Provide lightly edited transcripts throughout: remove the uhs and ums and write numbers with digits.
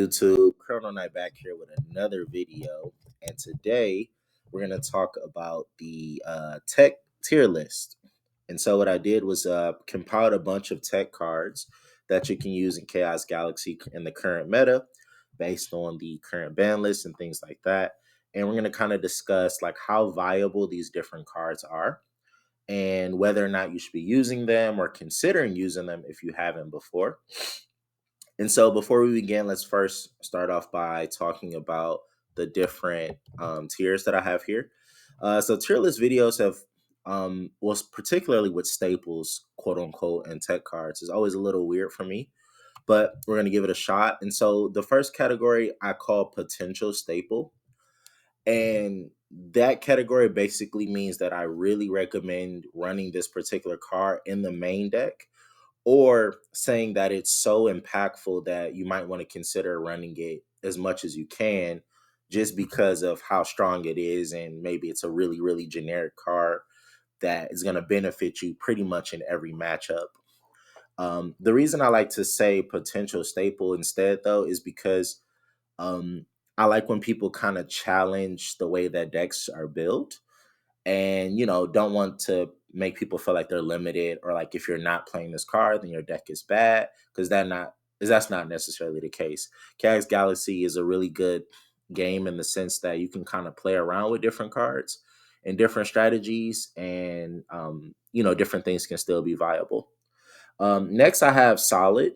YouTube, Chrono Knight back here with another video, and today we're gonna talk about the tech tier list. And so what I did was compiled a bunch of tech cards that you can use in Chaos Galaxy in the current meta, based on the current ban list and things like that. And we're gonna kind of discuss like how viable these different cards are, and whether or not you should be using them or considering using them if you haven't before. And so before we begin, let's first start off by talking about the different tiers that I have here. So tier list videos have, was particularly with staples, quote unquote, and tech cards is always a little weird for me, but we're going to give it a shot. And so the first category I call potential staple. And that category basically means that I really recommend running this particular card in the main deck, or saying that it's so impactful that you might want to consider running it as much as you can, just because of how strong it is. And maybe it's a really, really generic card that is going to benefit you pretty much in every matchup. The reason I like to say potential staple instead, though, is because um, I like when people kind of challenge the way that decks are built, and don't want to make people feel like they're limited, or like if you're not playing this card then your deck is bad, because that's not necessarily the case. Chaos Galaxy is a really good game in the sense that you can kind of play around with different cards and different strategies, and different things can still be viable. Next I have solid,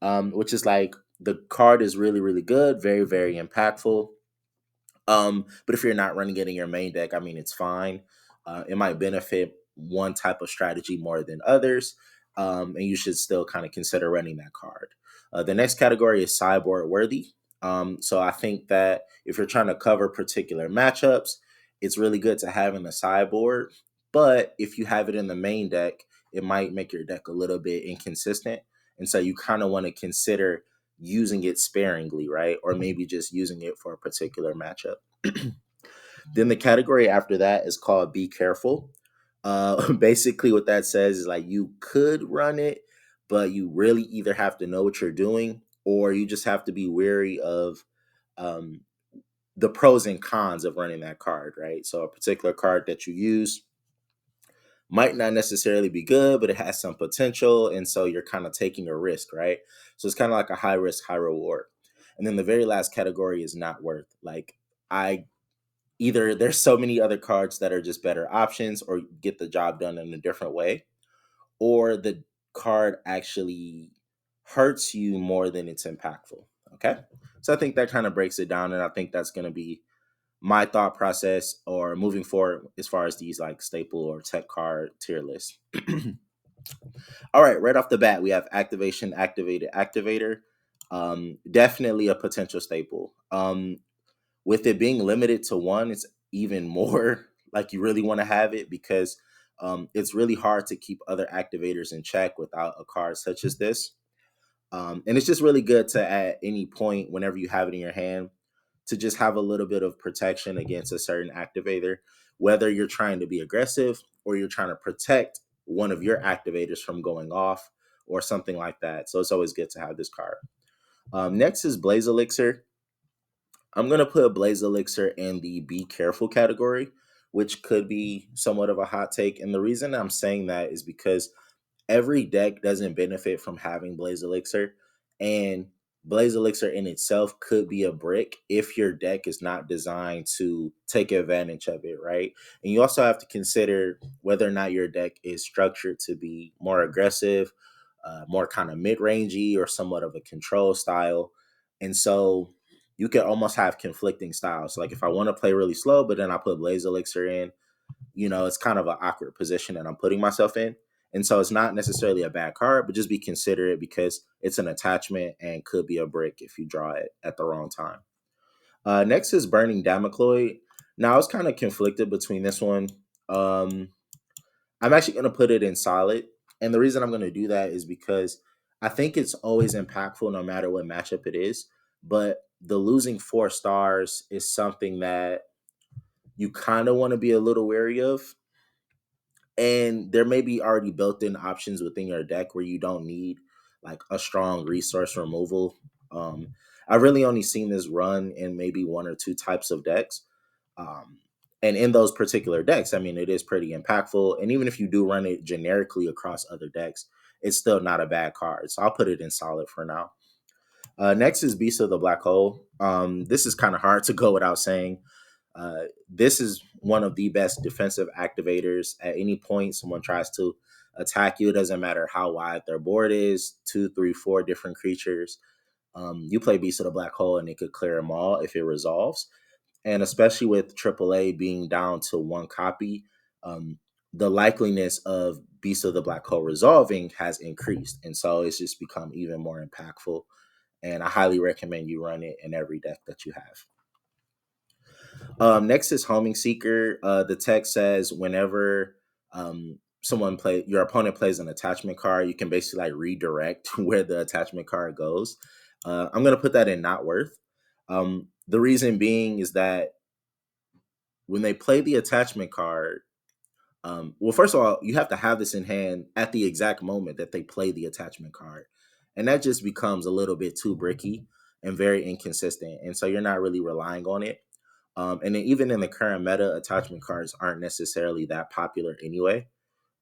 which is like the card is really, really good, very, very impactful. But if you're not running it in your main deck, I mean, it's fine. It might benefit one type of strategy more than others, and you should still kind of consider running that card. The next category is sideboard worthy. So I think that if you're trying to cover particular matchups, it's really good to have in the sideboard. But if you have it in the main deck, it might make your deck a little bit inconsistent. And so you kind of want to consider using it sparingly, right? Or maybe just using it for a particular matchup. Then the category after that is called Be Careful. Basically, what that says is like you could run it, but you really either have to know what you're doing, or you just have to be wary of um, the pros and cons of running that card, right? So a particular card that you use might not necessarily be good, but it has some potential. And so you're kind of taking a risk, right? So it's kind of like a high risk, high reward. And then the very last category is not worth. Like, I either there's so many other cards that are just better options or get the job done in a different way, or the card actually hurts you more than it's impactful. Okay. So I think that kind of breaks it down. And I think that's going to be my thought process or moving forward as far as these like staple or tech card tier lists. All right, off the bat, we have activation, activated, activator. Definitely a potential staple. With it being limited to one, it's even more like you really want to have it, because it's really hard to keep other activators in check without a card such as this. And it's just really good to, at any point, whenever you have it in your hand, to just have a little bit of protection against a certain activator, whether you're trying to be aggressive or you're trying to protect one of your activators from going off or something like that. So it's always good to have this card. Next is Blaze Elixir. I'm going to put Blaze Elixir in the Be Careful category, which could be somewhat of a hot take. And the reason I'm saying that is because every deck doesn't benefit from having Blaze Elixir, and Blaze Elixir in itself could be a brick if your deck is not designed to take advantage of it, right? And you also have to consider whether or not your deck is structured to be more aggressive, more kind of mid-rangey, or somewhat of a control style. And so you can almost have conflicting styles. Like if I want to play really slow, but then I put Blaze Elixir in, it's kind of an awkward position that I'm putting myself in. And so it's not necessarily a bad card, but just be considerate because it's an attachment and could be a brick if you draw it at the wrong time. Next is Burning Damocloid. Now I was kind of conflicted between this one. I'm actually going to put it in solid. And the reason I'm going to do that is because I think it's always impactful no matter what matchup it is. But the losing 4 stars is something that you kind of want to be a little wary of, and there may be already built-in options within your deck where you don't need like a strong resource removal. I've really only seen this run in maybe one or two types of decks. Um, and in those particular decks, I mean, it is pretty impactful. And even if you do run it generically across other decks, it's still not a bad card. So I'll put it in solid for now. Next is Beast of the Black Hole. This is kind of hard to go without saying. This is one of the best defensive activators. At any point someone tries to attack you, it doesn't matter how wide their board is, two, three, four different creatures. You play Beast of the Black Hole and it could clear them all if it resolves. And especially with AAA being down to one copy, um, the likeliness of Beast of the Black Hole resolving has increased. And so it's just become even more impactful. And I highly recommend you run it in every deck that you have. Next is Homing Seeker. The text says whenever your opponent plays an attachment card, you can basically like redirect where the attachment card goes. I'm gonna put that in not worth. The reason being is that when they play the attachment card, well, first of all, you have to have this in hand at the exact moment that they play the attachment card. And that just becomes a little bit too bricky and very inconsistent. And so you're not really relying on it. And then even in the current meta, attachment cards aren't necessarily that popular anyway.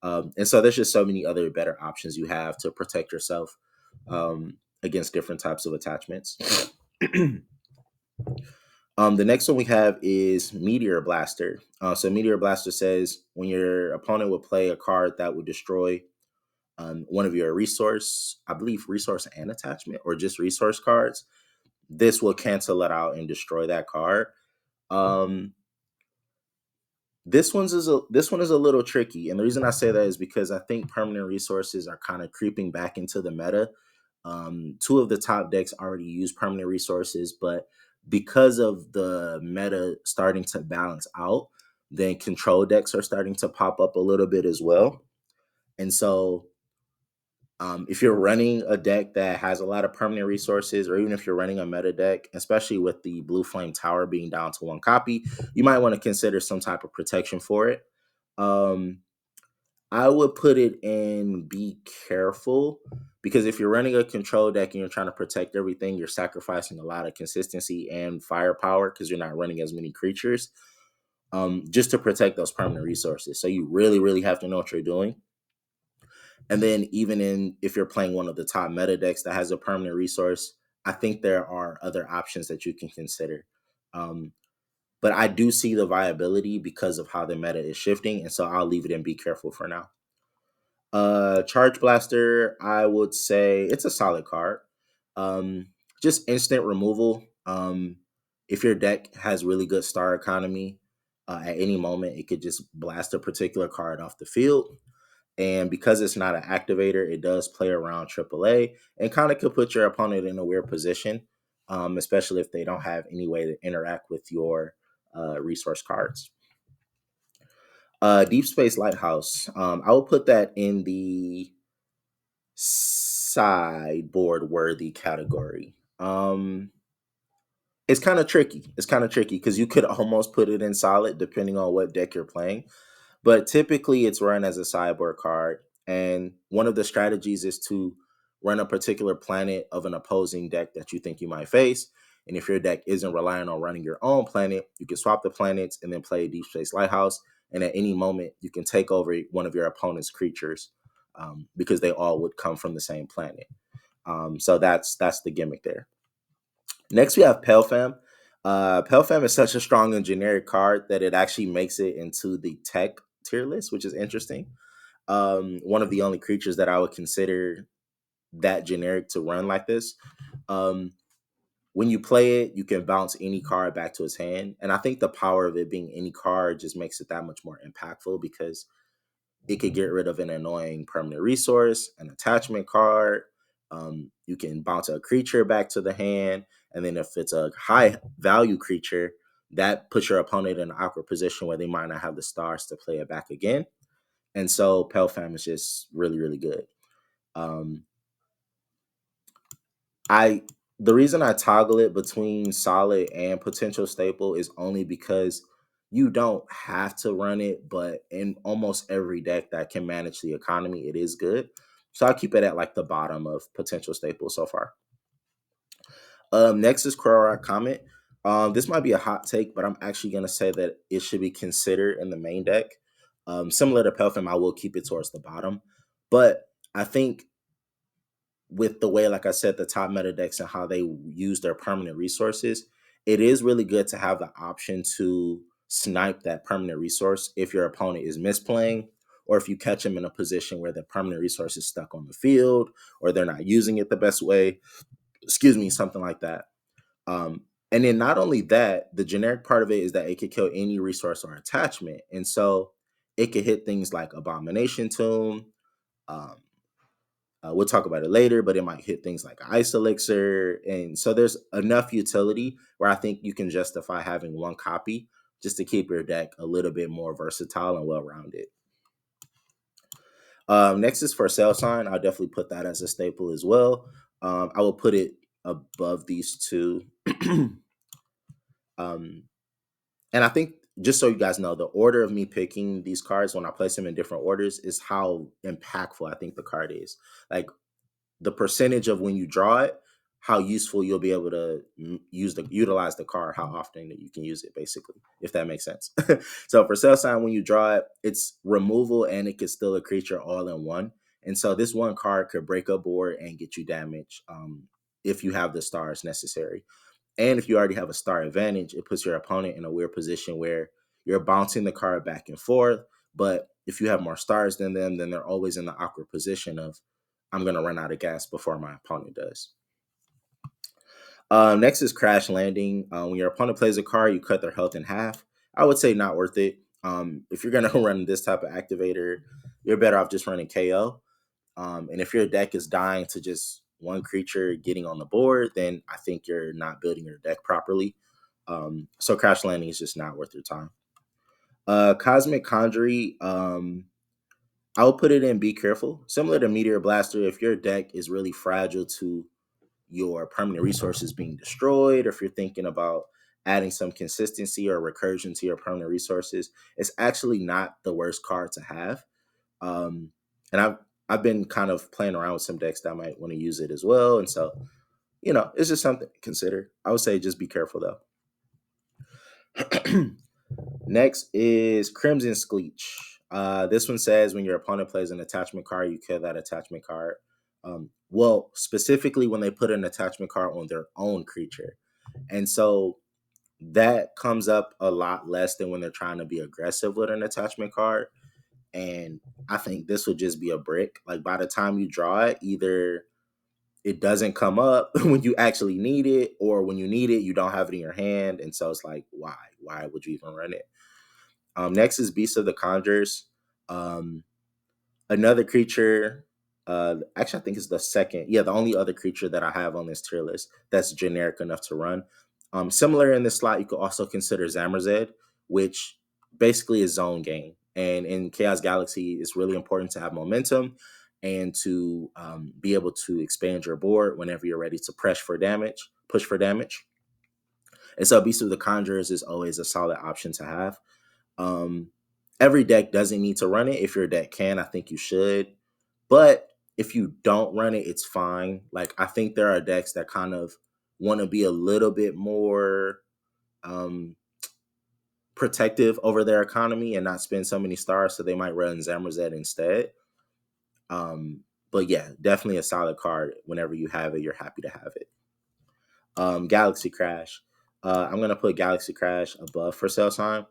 And so there's just so many other better options you have to protect yourself against different types of attachments. The next one we have is Meteor Blaster. So Meteor Blaster says when your opponent will play a card that would destroy one of your resource, I believe resource and attachment, or just resource cards, this will cancel it out and destroy that card. Um, this one is a little tricky, and the reason I say that is because I think permanent resources are kind of creeping back into the meta. Two of the top decks already use permanent resources, but because of the meta starting to balance out, then control decks are starting to pop up a little bit as well. And so if you're running a deck that has a lot of permanent resources, or even if you're running a meta deck, especially with the Blue Flame Tower being down to one copy, you might want to consider some type of protection for it. Um, I would put it in be careful, because if you're running a control deck and you're trying to protect everything, you're sacrificing a lot of consistency and firepower because you're not running as many creatures just to protect those permanent resources. So you really, really have to know what you're doing. And then even if you're playing one of the top meta decks that has a permanent resource, I think there are other options that you can consider. Um, but I do see the viability because of how the meta is shifting, and so I'll leave it and be careful for now. Charge Blaster, I would say it's a solid card. Just instant removal. If your deck has really good star economy, at any moment it could just blast a particular card off the field. And because it's not an activator, it does play around AAA and kind of could put your opponent in a weird position, especially if they don't have any way to interact with your resource cards. Deep Space Lighthouse. I will put that in the sideboard worthy category. It's kind of tricky. It's kind of tricky because you could almost put it in solid depending on what deck you're playing. But typically it's run as a sideboard card. And one of the strategies is to run a particular planet of an opposing deck that you think you might face. And if your deck isn't relying on running your own planet, you can swap the planets and then play Deep Space Lighthouse. And at any moment, you can take over one of your opponent's creatures because they all would come from the same planet. So that's the gimmick there. Next, we have Pelfam. Pelfam is such a strong and generic card that it actually makes it into the tech tier list, which is interesting. One of the only creatures that I would consider that generic to run like this. Um, when you play it, you can bounce any card back to its hand. And I think the power of it being any card just makes it that much more impactful because it could get rid of an annoying permanent resource, an attachment card. You can bounce a creature back to the hand. And then if it's a high value creature, that puts your opponent in an awkward position where they might not have the stars to play it back again. And so Pelfam is just really, really good. Um, I the reason I toggle it between solid and potential staple is only because you don't have to run it, but in almost every deck that can manage the economy, it is good. So I'll keep it at like the bottom of potential staple so far. Next is Quora Comet. This might be a hot take, but I'm actually going to say that it should be considered in the main deck. Similar to Pelfim, I will keep it towards the bottom. But I think with the way, like I said, the top meta decks and how they use their permanent resources, it is really good to have the option to snipe that permanent resource if your opponent is misplaying, or if you catch them in a position where the permanent resource is stuck on the field, or they're not using it the best way. Excuse me, something like that. And then not only that, the generic part of it is that it could kill any resource or attachment. And so it could hit things like Abomination Tomb. Um, we'll talk about it later, but it might hit things like Ice Elixir. And so there's enough utility where I think you can justify having one copy just to keep your deck a little bit more versatile and well-rounded. Next is for Cell Sign. I'll definitely put that as a staple as well. I will put it above these two. um, and I think, just so you guys know, the order of me picking these cards when I place them in different orders is how impactful I think the card is. Like, the percentage of when you draw it, how useful you'll be able to utilize the card, how often that you can use it, basically, if that makes sense. So for Cell Sign, when you draw it, it's removal and it can still a creature all in one. And so this one card could break a board and get you damage if you have the stars necessary. And if you already have a star advantage, it puts your opponent in a weird position where you're bouncing the card back and forth. But if you have more stars than them, then they're always in the awkward position of, I'm going to run out of gas before my opponent does. Next is Crash Landing. When your opponent plays a card, you cut their health in half. I would say not worth it. If you're going to run this type of activator, you're better off just running KO. And if your deck is dying to just one creature getting on the board, then I think you're not building your deck properly. So Crash Landing is just not worth your time. Cosmic Conjury, I will put it in Be Careful. Similar to Meteor Blaster, if your deck is really fragile to your permanent resources being destroyed, or if you're thinking about adding some consistency or recursion to your permanent resources, it's actually not the worst card to have. And I've been kind of playing around with some decks that might want to use it as well. And so, it's just something to consider. I would say just be careful though. Next is Crimson Scleech. This one says when your opponent plays an attachment card, you kill that attachment card. Well, specifically when they put an attachment card on their own creature. And so that comes up a lot less than when they're trying to be aggressive with an attachment card. And I think this would just be a brick. Like, by the time you draw it, either it doesn't come up when you actually need it, or when you need it, you don't have it in your hand. And so it's like, why? Why would you even run it? Next is Beast of the Conjures. Another creature, actually, I think it's the second. Yeah, the only other creature that I have on this tier list that's generic enough to run. Similar in this slot, you could also consider Zamazed, which basically is zone game. And in Chaos Galaxy, it's really important to have momentum and to be able to expand your board whenever you're ready to push for damage. And so Beast of the Conjurers is always a solid option to have. Um, every deck doesn't need to run it. If your deck can, I think you should. But if you don't run it, it's fine. Like, I think there are decks that kind of want to be a little bit more protective over their economy and not spend so many stars, so they might run Zamazed instead. But yeah, definitely a solid card. Whenever you have it, you're happy to have it. Galaxy Crash. I'm gonna put Galaxy Crash above for Cell Sign.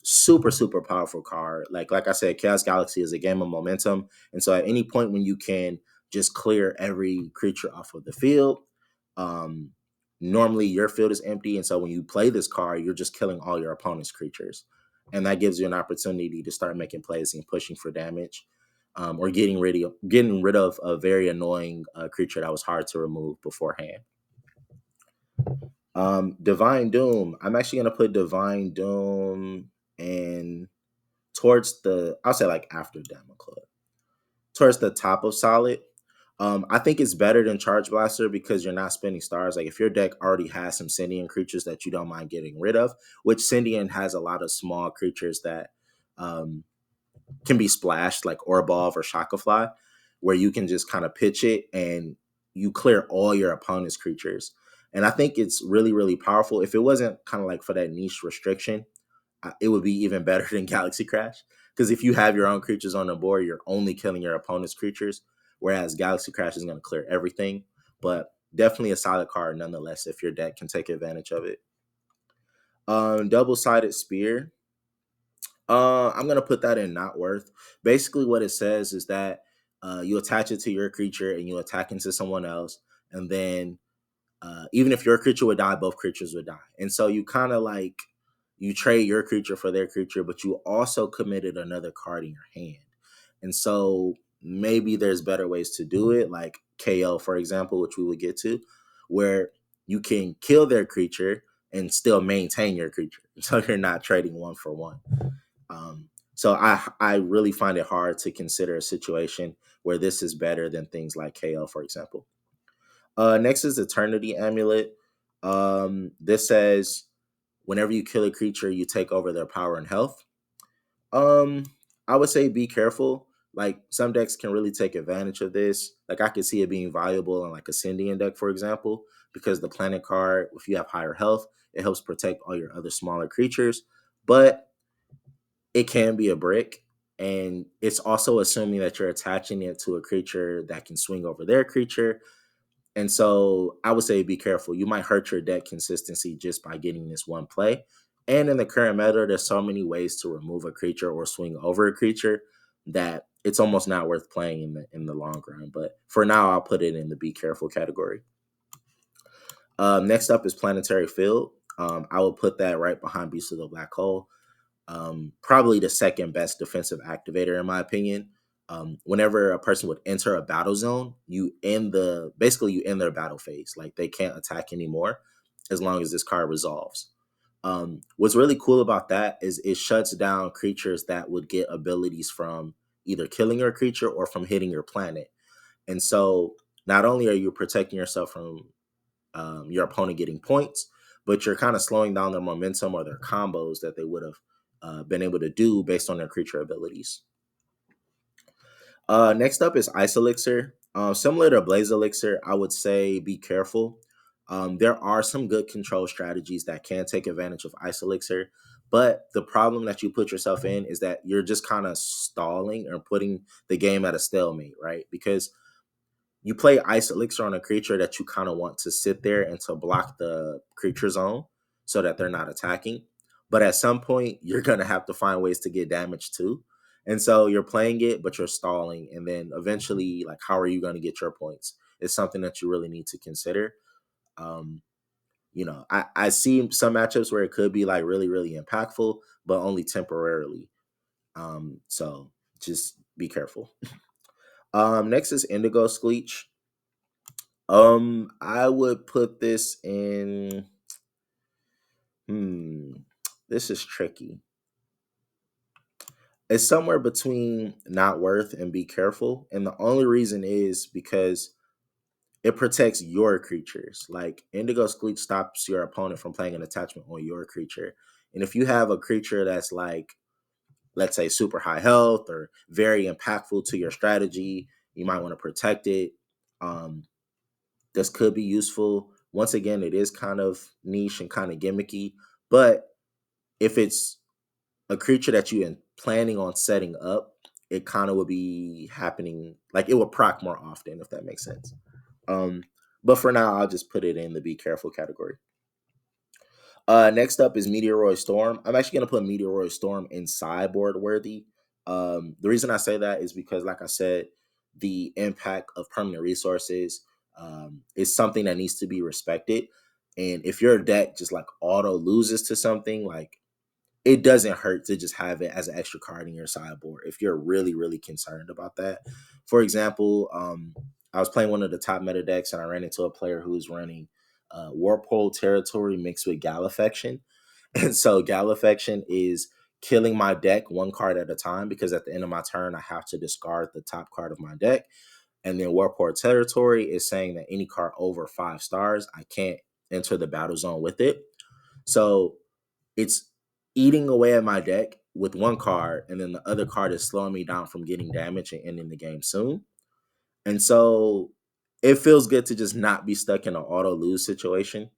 Super powerful card. Like I said, Chaos Galaxy is a game of momentum, and so at any point when you can just clear every creature off of the field, um, normally your field is empty, and so when you play this card, you're just killing all your opponent's creatures, and that gives you an opportunity to start making plays and pushing for damage, or getting rid of a very annoying creature that was hard to remove beforehand. Divine Doom. I'm actually gonna put Divine Doom in towards I'll say like after Demo Club, towards the top of Solid. I think it's better than Charge Blaster because you're not spending stars. Like, if your deck already has some Sentient creatures that you don't mind getting rid of, which Sentient has a lot of small creatures that can be splashed, like Orbalv or Shakafly, where you can just kind of pitch it and you clear all your opponent's creatures. And I think it's really, really powerful. If it wasn't kind of like for that niche restriction, it would be even better than Galaxy Crash. Because if you have your own creatures on the board, you're only killing your opponent's creatures, whereas Galaxy Crash is going to clear everything. But definitely a solid card nonetheless if your deck can take advantage of it. Double-sided spear. I'm gonna put that in not worth. Basically, what it says is that you attach it to your creature and you attack into someone else, and then even if your creature would die, both creatures would die. And so you kind of like you trade your creature for their creature, but you also committed another card in your hand. And so maybe there's better ways to do it, like KO, for example, which we would get to, where you can kill their creature and still maintain your creature. So you're not trading one for one. So I really find it hard to consider a situation where this is better than things like KO, for example. Next is Eternity Amulet. This says whenever you kill a creature, you take over their power and health. Um, I would say be careful. Like some decks can really take advantage of this. Like I could see it being valuable in like a Ascendian deck, for example, because the planet card, if you have higher health, it helps protect all your other smaller creatures. But it can be a brick, and it's also assuming that you're attaching it to a creature that can swing over their creature. And so I would say be careful. You might hurt your deck consistency just by getting this one play. And in the current meta, there's so many ways to remove a creature or swing over a creature that it's almost not worth playing in the long run. But for now, I'll put it in the be careful category. Next up is Planetary Field. I will put that right behind Beast of the Black Hole. Probably the second best defensive activator in my opinion. Whenever a person would enter a battle zone, you end their battle phase. Like they can't attack anymore as long as this card resolves. What's really cool about that is it shuts down creatures that would get abilities from either killing your creature or from hitting your planet. And so not only are you protecting yourself from your opponent getting points, but you're kind of slowing down their momentum or their combos that they would have been able to do based on their creature abilities. Next up is Ice Elixir. Similar to Blaze Elixir, I would say be careful. There are some good control strategies that can take advantage of Ice Elixir, but the problem that you put yourself in is that you're just kind of stalling or putting the game at a stalemate, right? Because you play Ice Elixir on a creature that you kind of want to sit there and to block the creature zone so that they're not attacking. But at some point, you're going to have to find ways to get damage too. And so you're playing it, but you're stalling. And then eventually, like, how are you going to get your points? It's something that you really need to consider. Um, I see some matchups where it could be like really, really impactful, but only temporarily. So just be careful. Next is Indigo Scleech. I would put this in. Hmm, this is tricky. It's somewhere between not worth and be careful, and the only reason is because it protects your creatures. Like Indigo Scleech stops your opponent from playing an attachment on your creature, and if you have a creature that's like, let's say, super high health or very impactful to your strategy, you might want to protect it. Um, this could be useful. Once again, it is kind of niche and kind of gimmicky, but if it's a creature that you are planning on setting up, it kind of would be happening, like it would proc more often, if that makes sense. Um, but for now, I'll just put it in the be careful category. Next up is Meteoroid Storm. I'm actually going to put Meteoroid Storm in sideboard worthy. The reason I say that is because, like I said, the impact of permanent resources is something that needs to be respected. And if your deck just like auto loses to something, like it doesn't hurt to just have it as an extra card in your sideboard if you're really, really concerned about that. For example, I was playing one of the top meta decks and I ran into a player who was running Warpole Territory mixed with Gallifection. And so Gallifection is killing my deck one card at a time because at the end of my turn, I have to discard the top card of my deck. And then Warport Territory is saying that any card over 5 stars, I can't enter the battle zone with it. So it's eating away at my deck with one card, and then the other card is slowing me down from getting damage and ending the game soon. And so it feels good to just not be stuck in an auto lose situation.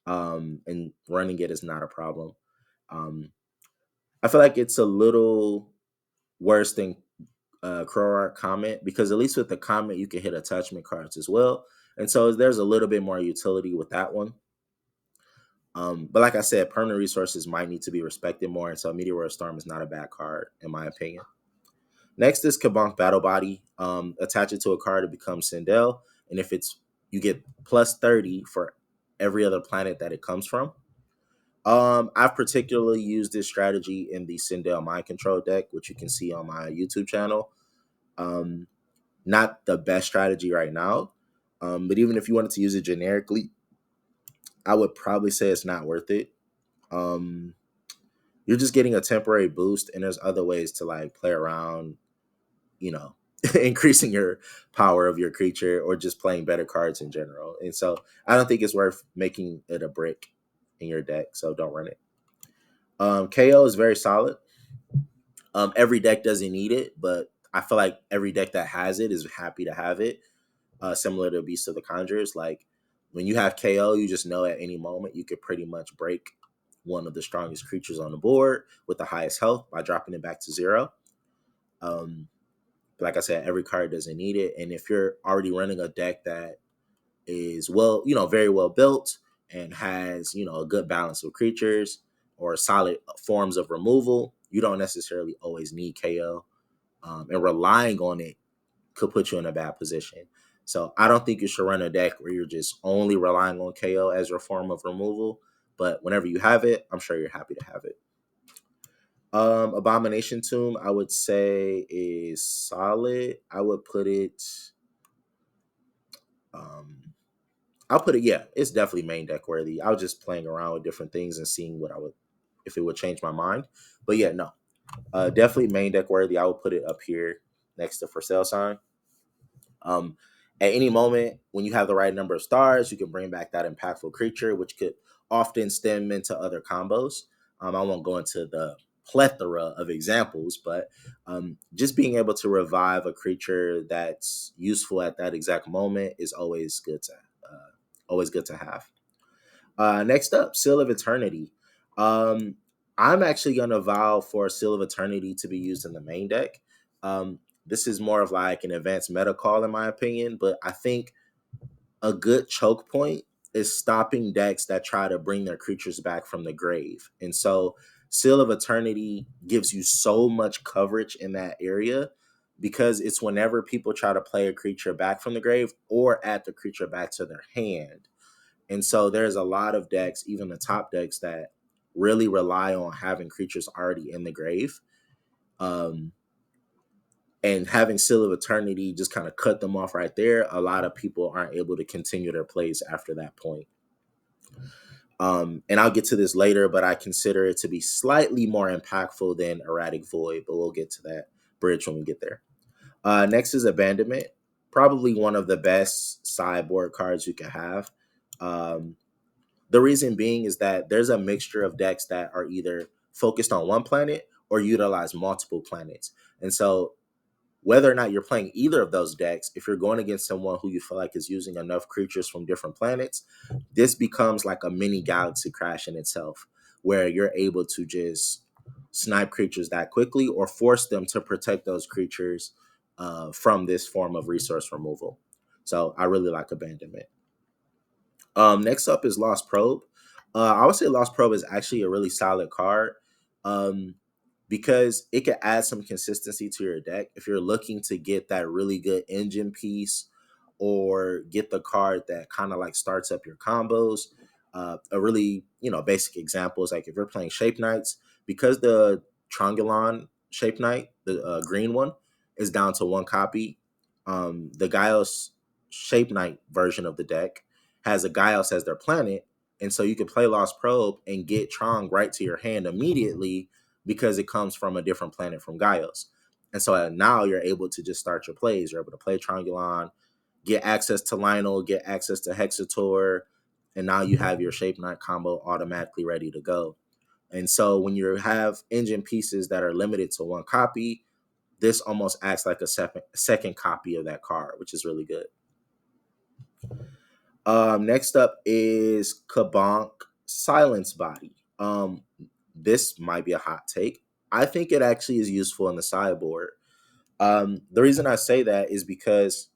And running it is not a problem. Um, I feel like it's a little worse than Crow Comment, because at least with the comment you can hit attachment cards as well, and so there's a little bit more utility with that one. But like I said, permanent resources might need to be respected more, and so Meteor Storm is not a bad card in my opinion. Next is Kabunk Battle Body. Attach it to a card to become Sindel, and if it's you get plus 30 for every other planet that it comes from. I've particularly used this strategy in the Sindel Mind Control deck, which you can see on my YouTube channel. Um, Not the best strategy right now, but even if you wanted to use it generically, I would probably say it's not worth it. Um, you're just getting a temporary boost, and there's other ways to like play around, you know, increasing your power of your creature or just playing better cards in general. And so I don't think it's worth making it a brick in your deck. So don't run it. KO is very solid. Every deck doesn't need it, but I feel like every deck that has it is happy to have it. Similar to Beast of the Conjurers, like when you have KO, you just know at any moment you could pretty much break one of the strongest creatures on the board with the highest health by dropping it back to 0. Um, like I said, every card doesn't need it, and if you're already running a deck that is well, very well built and has a good balance of creatures or solid forms of removal, you don't necessarily always need KO. And relying on it could put you in a bad position. So I don't think you should run a deck where you're just only relying on KO as your form of removal. But whenever you have it, I'm sure you're happy to have it. Abomination Tomb, I would say is solid. I would put it. Um, I'll put it. Yeah, it's definitely main deck worthy. I was just playing around with different things and seeing what I would, if it would change my mind. But yeah, no, definitely main deck worthy. I would put it up here next to For Sale Sign. Um, at any moment, when you have the right number of stars, you can bring back that impactful creature, which could often stem into other combos. I won't go into the plethora of examples, but just being able to revive a creature that's useful at that exact moment is always good to have. Next up, Seal of Eternity. Um, I'm actually going to vow for Seal of Eternity to be used in the main deck. This is more of like an advanced meta call, in my opinion, but I think a good choke point is stopping decks that try to bring their creatures back from the grave. And so, Seal of Eternity gives you so much coverage in that area because it's whenever people try to play a creature back from the grave or add the creature back to their hand. And so there's a lot of decks, even the top decks, that really rely on having creatures already in the grave. Um, and having Seal of Eternity just kind of cut them off right there. A lot of people aren't able to continue their plays after that point. And I'll get to this later, but I consider it to be slightly more impactful than Erratic Void, but we'll get to that bridge when we get there. Next is Abandonment, probably one of the best sideboard cards you can have. Um, The reason being is that there's a mixture of decks that are either focused on one planet or utilize multiple planets. And so whether or not you're playing either of those decks, if you're going against someone who you feel like is using enough creatures from different planets, this becomes like a mini galaxy crash in itself, where you're able to just snipe creatures that quickly or force them to protect those creatures from this form of resource removal. So I really like Abandonment. Next up is Lost Probe. I would say Lost Probe is actually a really solid card um, because it can add some consistency to your deck. If you're looking to get that really good engine piece or get the card that kind of like starts up your combos, a really basic example is like if you're playing Shape Knights, because the Trongulon Shape Knight, the green one, is down to one copy. The Gaios Shape Knight version of the deck has a Gaios as their planet, and so you can play Lost Probe and get Trong right to your hand immediately because it comes from a different planet from Gaios. And so now you're able to just start your plays. You're able to play Trongulon, get access to Lionel, get access to Hexator, and now you have your Shape Knight combo automatically ready to go. And so when you have engine pieces that are limited to one copy, this almost acts like a second copy of that card, which is really good. Next up is Kabonk Silence Body. This might be a hot take. I think it actually is useful in the sideboard. The reason I say that is because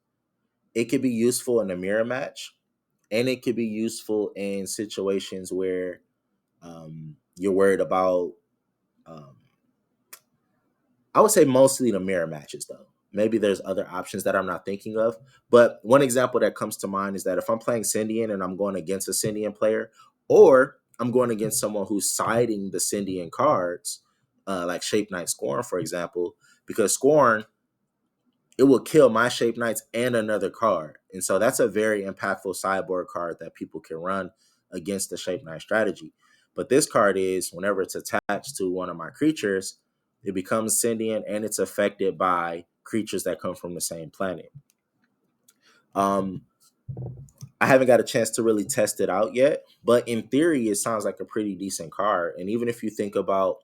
it could be useful in a mirror match, and it could be useful in situations where you're worried about. Um, I would say mostly the mirror matches, though. Maybe there's other options that I'm not thinking of. But one example that comes to mind is that if I'm playing Syndian and I'm going against a Syndian player, or I'm going against someone who's siding the Syndian cards, like Shape Knight Scorn, for example, because Scorn, it will kill my Shape Knights and another card. And so that's a very impactful sideboard card that people can run against the Shape Knight strategy. But this card is whenever it's attached to one of my creatures, it becomes sentient and it's affected by creatures that come from the same planet. Um, I haven't got a chance to really test it out yet, but in theory, it sounds like a pretty decent card. And even if you think about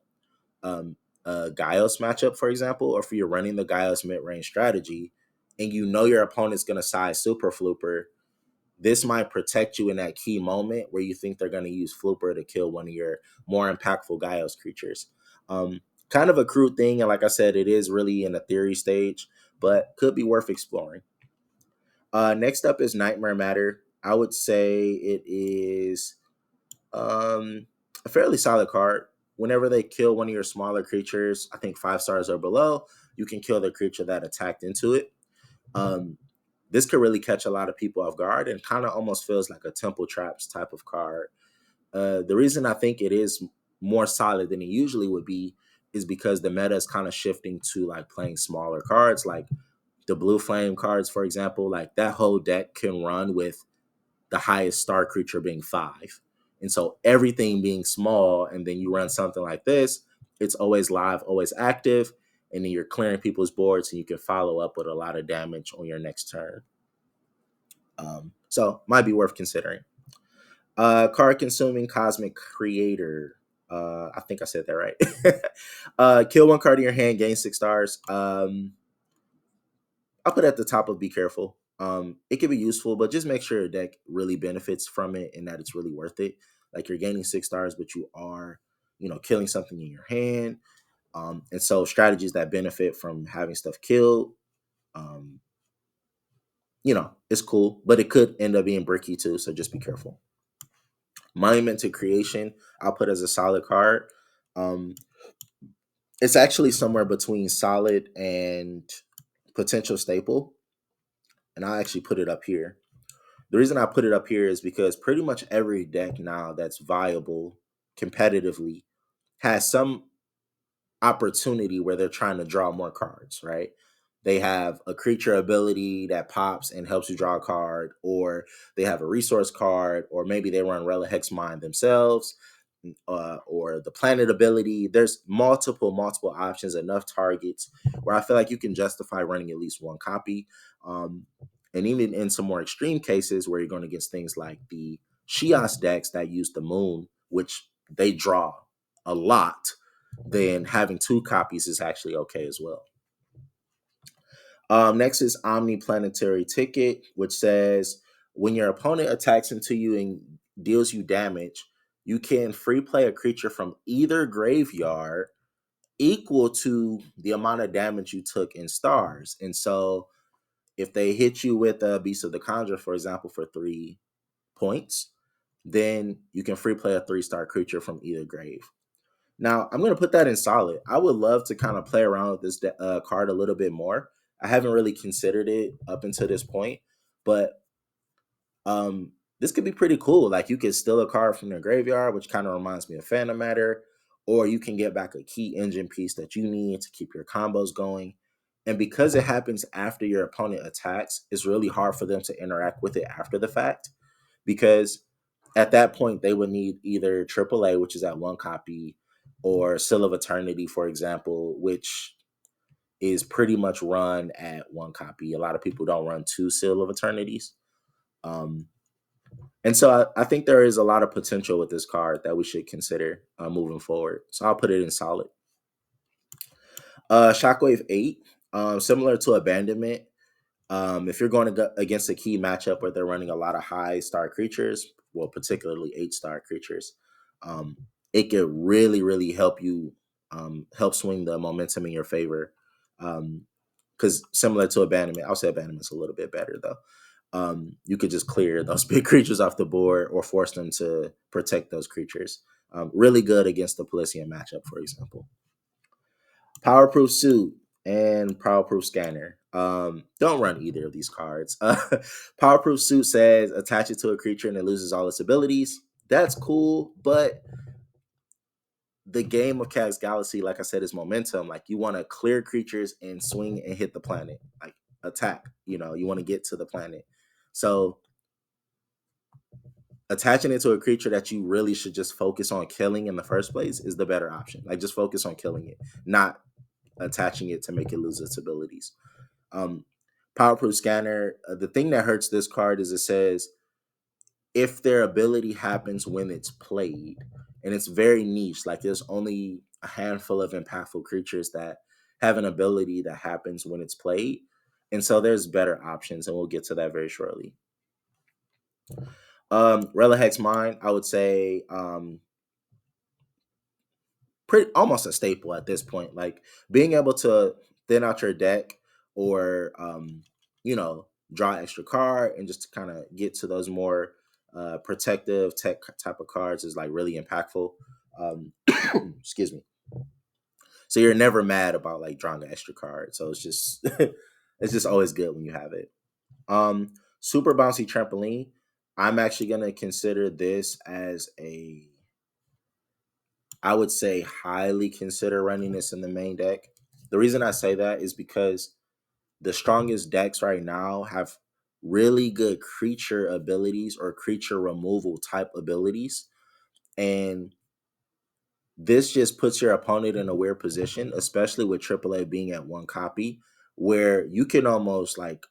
um, a Gaios matchup, for example, or if you're running the Gaios mid range strategy and you know your opponent's going to size Super Flooper, this might protect you in that key moment where you think they're going to use Flooper to kill one of your more impactful Gaios creatures. Kind of a crude thing. And like I said, it is really in a theory stage, but could be worth exploring. Next up is Nightmare Matter. I would say it is a fairly solid card. Whenever they kill one of your smaller creatures, I think 5 stars or below, you can kill the creature that attacked into it. Um, this could really catch a lot of people off guard and kind of almost feels like a Temple Traps type of card. The reason I think it is more solid than it usually would be is because the meta is kind of shifting to like playing smaller cards, like the Blue Flame cards, for example. Like that whole deck can run with the highest star creature being 5. And so everything being small, and then you run something like this, it's always live, always active, and then you're clearing people's boards and you can follow up with a lot of damage on your next turn. So might be worth considering. Card consuming Cosmic Creator. I think I said that right. Kill one card in your hand, gain 6 stars. I'll put it at the top of be careful. It can be useful, but just make sure your deck really benefits from it and that it's really worth it. Like you're gaining 6 stars, but you are, killing something in your hand. And so strategies that benefit from having stuff killed, um, it's cool, but it could end up being bricky too. So just be careful. Monument to Creation, I'll put as a solid card. Um, it's actually somewhere between solid and potential staple, and I'll actually put it up here. The reason I put it up here is because pretty much every deck now that's viable competitively has some opportunity where they're trying to draw more cards, right? They have a creature ability that pops and helps you draw a card, or they have a resource card, or maybe they run Relic Hex Mine themselves, or the planet ability. There's multiple options, enough targets where I feel like you can justify running at least one copy. And even in some more extreme cases where you're going against things like the Chaos decks that use the moon, which they draw a lot, then having 2 copies is actually okay as well. Next is Omniplanetary Ticket, which says when your opponent attacks into you and deals you damage, you can free play a creature from either graveyard equal to the amount of damage you took in stars. And so if they hit you with a Beast of the Conjure, for example, for 3 points, then you can free play a 3-star creature from either grave. Now, I'm going to put that in solid. I would love to kind of play around with this card a little bit more. I haven't really considered it up until this point, but this could be pretty cool. Like you could steal a card from the graveyard, which kind of reminds me of Phantom Matter, or you can get back a key engine piece that you need to keep your combos going. And because it happens after your opponent attacks, it's really hard for them to interact with it after the fact because at that point they would need either AAA, which is at 1 copy, or Seal of Eternity, for example, which is pretty much run at 1 copy. A lot of people don't run 2 Seal of Eternities. And so I think there is a lot of potential with this card that we should consider moving forward. So I'll put it in solid. Shockwave 8, similar to Abandonment. If you're going to go against a key matchup where they're running a lot of high star creatures, well, particularly 8-star creatures, um, it could really, really help you help swing the momentum in your favor. Because similar to abandonment, I'll say abandonment's a little bit better though. You could just clear those big creatures off the board or force them to protect those creatures. Really good against the Palladium matchup, for example. Powerproof Suit and Powerproof Scanner. Don't run either of these cards. Powerproof Suit says attach it to a creature and it loses all its abilities. That's cool, but the game of Chaos Galaxy, like I said, is momentum. Like you want to clear creatures and swing and hit the planet, like attack. You want to get to the planet. So attaching it to a creature that you really should just focus on killing in the first place is the better option. Like just focus on killing it, not attaching it to make it lose its abilities. Um, Powerproof Scanner. The thing that hurts this card is it says if their ability happens when it's played, and it's very niche. Like there's only a handful of impactful creatures that have an ability that happens when it's played, and so there's better options, and we'll get to that very shortly. Relic Mine, I would say, pretty almost a staple at this point. Like being able to thin out your deck or you know draw extra card and just to kind of get to those more protective tech type of cards is like really impactful. Um, excuse me. So you're never mad about like drawing an extra card. So it's just it's just always good when you have it. Super bouncy trampoline. I'm actually gonna consider this as I would say highly consider running this in the main deck. The reason I say that is because the strongest decks right now have really good creature abilities or creature removal type abilities. And this just puts your opponent in a weird position, especially with AAA being at one copy, where you can almost like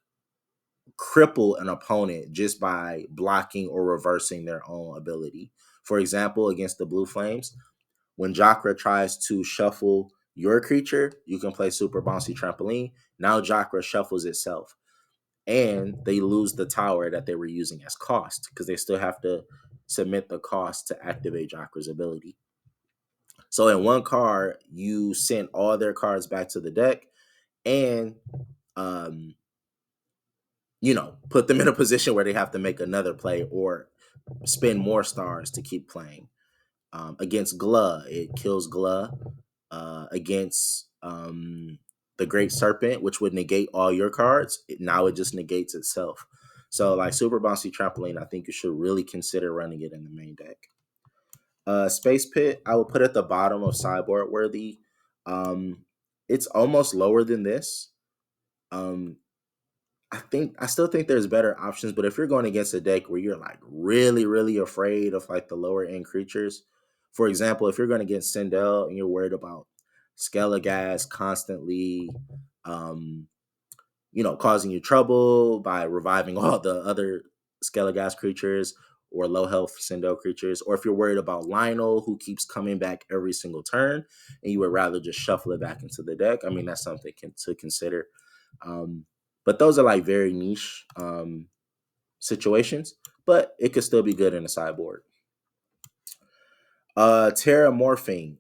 cripple an opponent just by blocking or reversing their own ability. For example, against the Blue Flames, when Jakra tries to shuffle your creature, you can play Super Bouncy Trampoline. Now Jakra shuffles itself. And they lose the tower that they were using as cost because they still have to submit the cost to activate Jakra's ability. So in one card, you send all their cards back to the deck and um, put them in a position where they have to make another play or spend more stars to keep playing. Against Gla, it kills Gla. Against the Great Serpent, which would negate all your cards, now it just negates itself. So, like Super Bouncy Trampoline, I think you should really consider running it in the main deck. Space Pit, I would put at the bottom of sideboard worthy. Um, it's almost lower than this. Um, I still think there's better options, but if you're going against a deck where you're like really, really afraid of like the lower end creatures, for example, if you're going against Sindel and you're worried about Skelligas constantly, um, causing you trouble by reviving all the other Skelligas creatures or low health Sindel creatures, or if you're worried about Lionel who keeps coming back every single turn and you would rather just shuffle it back into the deck, I mean, that's something to consider. Um, but those are like very niche situations, but it could still be good in a sideboard. Terramorphing.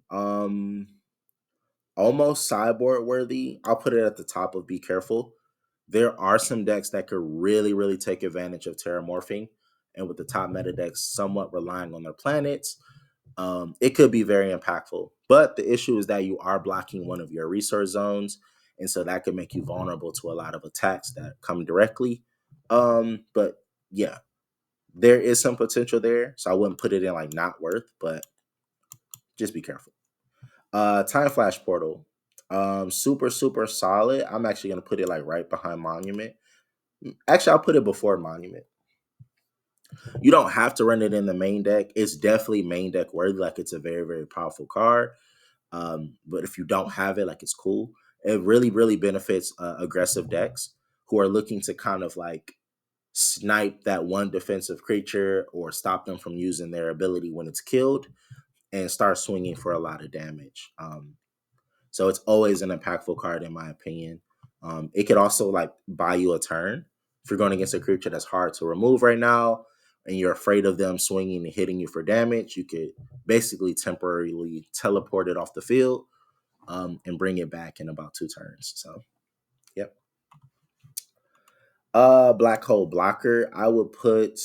Almost sideboard worthy. I'll put it at the top of be careful. There are some decks that could really, really take advantage of terramorphing. And with the top meta decks somewhat relying on their planets, it could be very impactful. But the issue is that you are blocking one of your resource zones. And so that could make you vulnerable to a lot of attacks that come directly. But yeah, there is some potential there. So I wouldn't put it in like not worth, but just be careful. Time Flash Portal. Super, super solid. I'm actually gonna put it like right behind Monument. Actually, I'll put it before Monument. You don't have to run it in the main deck. It's definitely main deck worthy. Like it's a very, very powerful card. But if you don't have it, like it's cool. It really, really benefits aggressive decks who are looking to kind of like snipe that one defensive creature or stop them from using their ability when it's killed and start swinging for a lot of damage. So it's always an impactful card in my opinion. It could also like buy you a turn if you're going against a creature that's hard to remove right now, and you're afraid of them swinging and hitting you for damage. You could basically temporarily teleport it off the field, and bring it back in about 2 turns. So, yep. Black hole blocker. I would put.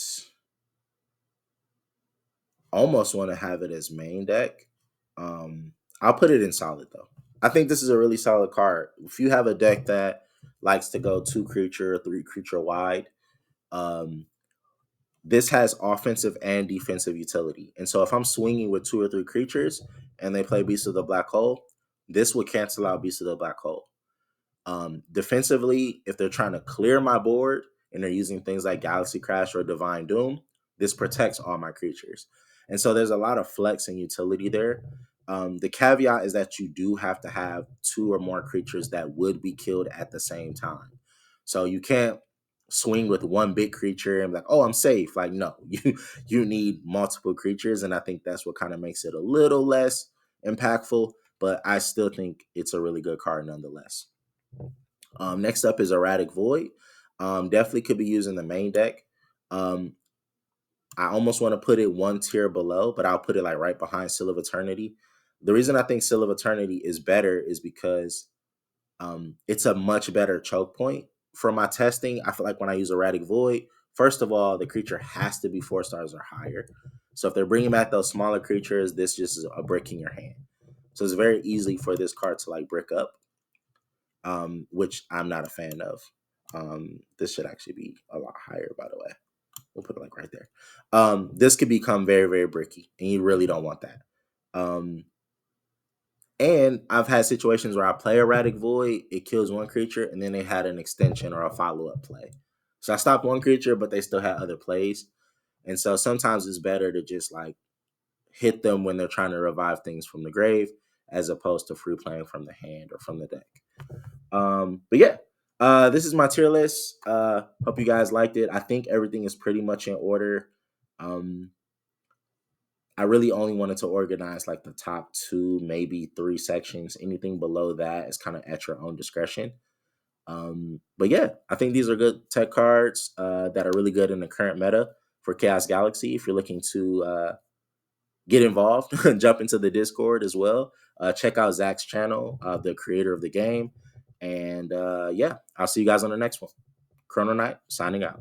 Almost want to have it as main deck. I'll put it in solid though. I think this is a really solid card. If you have a deck that likes to go 2 creature, 3 creature wide, um, this has offensive and defensive utility. And so if I'm swinging with 2 or 3 creatures and they play Beast of the Black Hole, this would cancel out Beast of the Black Hole. Defensively, if they're trying to clear my board and they're using things like Galaxy Crash or Divine Doom, this protects all my creatures. And so there's a lot of flex and utility there. The caveat is that you do have to have 2 or more creatures that would be killed at the same time. So you can't swing with one big creature and be like, oh, I'm safe. Like, no, you need multiple creatures. And I think that's what kind of makes it a little less impactful, but I still think it's a really good card nonetheless. Next up is Erratic Void. Definitely could be used in the main deck. I almost want to put it 1 tier below, but I'll put it like right behind Seal of Eternity. The reason I think Seal of Eternity is better is because it's a much better choke point. For my testing, I feel like when I use Erratic Void, first of all, the creature has to be 4 stars or higher. So if they're bringing back those smaller creatures, this just is a brick in your hand. So it's very easy for this card to like brick up, which I'm not a fan of. This should actually be a lot higher, by the way. We'll put it like right there. This could become very, very bricky, and you really don't want that. And I've had situations where I play Erratic Void, it kills 1 creature, and then they had an extension or a follow-up play. So I stopped 1 creature, but they still had other plays. And so sometimes it's better to just like hit them when they're trying to revive things from the grave, as opposed to free playing from the hand or from the deck. But yeah, this is my tier list. Hope you guys liked it. I think everything is pretty much in order. I really only wanted to organize like the top 2, maybe 3 sections. Anything below that is kind of at your own discretion. But yeah, I think these are good tech cards that are really good in the current meta for Chaos Galaxy. If you're looking to get involved, jump into the Discord as well. Check out Zach's channel, the creator of the game. And yeah, I'll see you guys on the next one. Chrono Knight signing out.